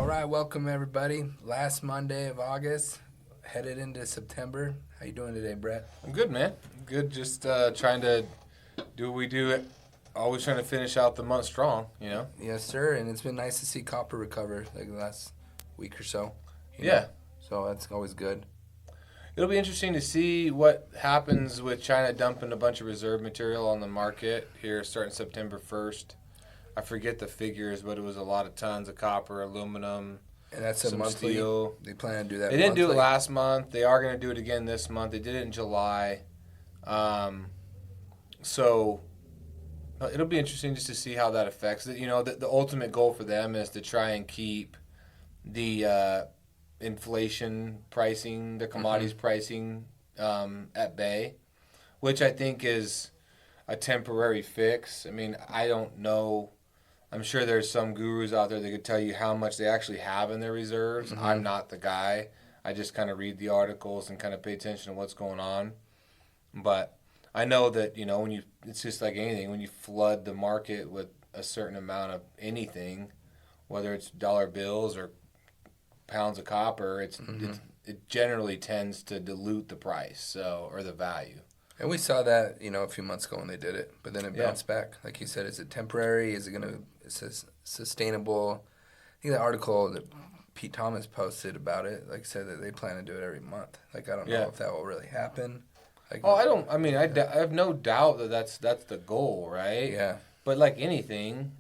All right, welcome everybody. Last Monday of August, headed into September. How you doing today, Brett? I'm good, man. I'm good. Just trying to do what we do. Always trying to finish out the month strong. Yes, sir. And it's been nice to see copper recover like the last week or so. Yeah. So that's always good. It'll be interesting to see what happens with China dumping a bunch of reserve material on the market here starting September 1st. I forget the figures, but it was a lot of tons of copper, aluminum, And that's a some monthly. steel. They plan to do that. They didn't do it monthly. last month. They are going to do it again this month. They did it in July. So it'll be interesting just to see how that affects it. The ultimate goal for them is to try and keep the inflation pricing, the commodities pricing at bay, which I think is a temporary fix. I mean, I don't know. I'm sure there's some gurus out there that could tell you how much they actually have in their reserves. I'm not the guy. I just kind of read the articles and kind of pay attention to what's going on. But I know that, it's just like anything. When you flood the market with a certain amount of anything, whether it's dollar bills or pounds of copper, it generally tends to dilute the price, or the value. And we saw that, a few months ago when they did it, but then it bounced back. Like you said, is it temporary? Is it going to sustainable? I think the article that Pete Thomas posted about it, like said that they plan to do it every month. Like I don't know if that will really happen. Like, I have no doubt that that's the goal, right? Yeah. But like anything,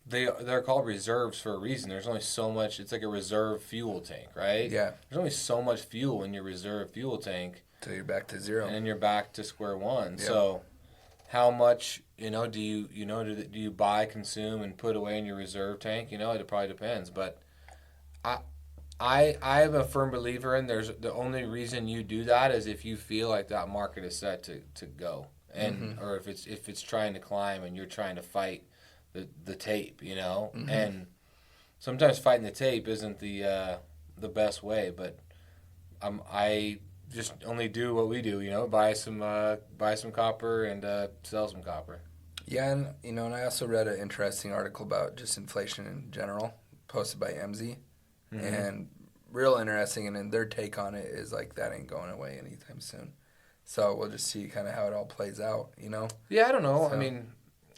they're called reserves for a reason. There's only so much. It's like a reserve fuel tank, right? Yeah. There's only so much fuel in your reserve fuel tank. So you're back to zero. And then you're back to square one. Yep. So how much, do you buy, consume, and put away in your reserve tank? It probably depends. But I am a firm believer in the only reason you do that is if you feel like that market is set to go. And or if it's trying to climb and you're trying to fight the tape, And sometimes fighting the tape isn't the best way, but I just only do what we do, buy some copper and sell some copper. Yeah, and and I also read an interesting article about just inflation in general, posted by MZ, and real interesting. And then their take on it is like that ain't going away anytime soon. So we'll just see kind of how it all plays out, Yeah, I don't know. So, I mean,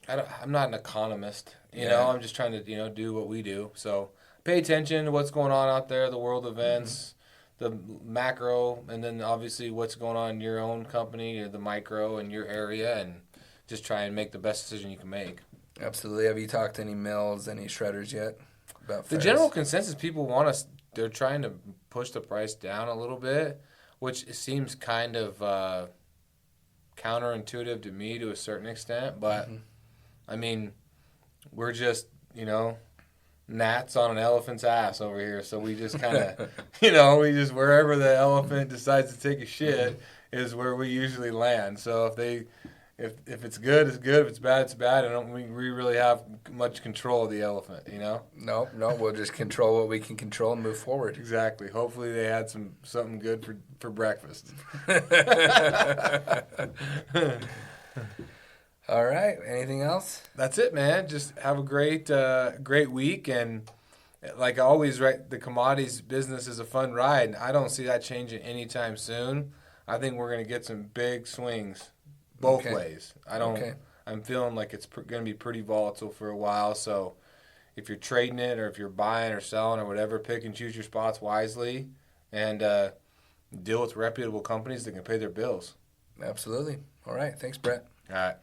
I'm not an economist, I'm just trying to do what we do. So pay attention to what's going on out there, the world events. The macro, and then obviously what's going on in your own company, or the micro in your area, and just try and make the best decision you can make. Absolutely. Have you talked to any mills, any shredders yet about The general consensus, people they're trying to push the price down a little bit, which seems kind of counterintuitive to me to a certain extent, but I mean, we're just, gnats on an elephant's ass over here, so we just kind of, wherever the elephant decides to take a shit is where we usually land. So if it's good, it's good. If it's bad, it's bad. We really have much control of the elephant, No, we'll just control what we can control and move forward. Exactly. Hopefully they had something good for breakfast. All right. Anything else? That's it, man. Just have a great week, and like always, right? The commodities business is a fun ride, and I don't see that changing anytime soon. I think we're gonna get some big swings both ways. I'm feeling like it's gonna be pretty volatile for a while. So if you're trading it, or if you're buying or selling or whatever, pick and choose your spots wisely, and deal with reputable companies that can pay their bills. Absolutely. All right. Thanks, Brett. All right.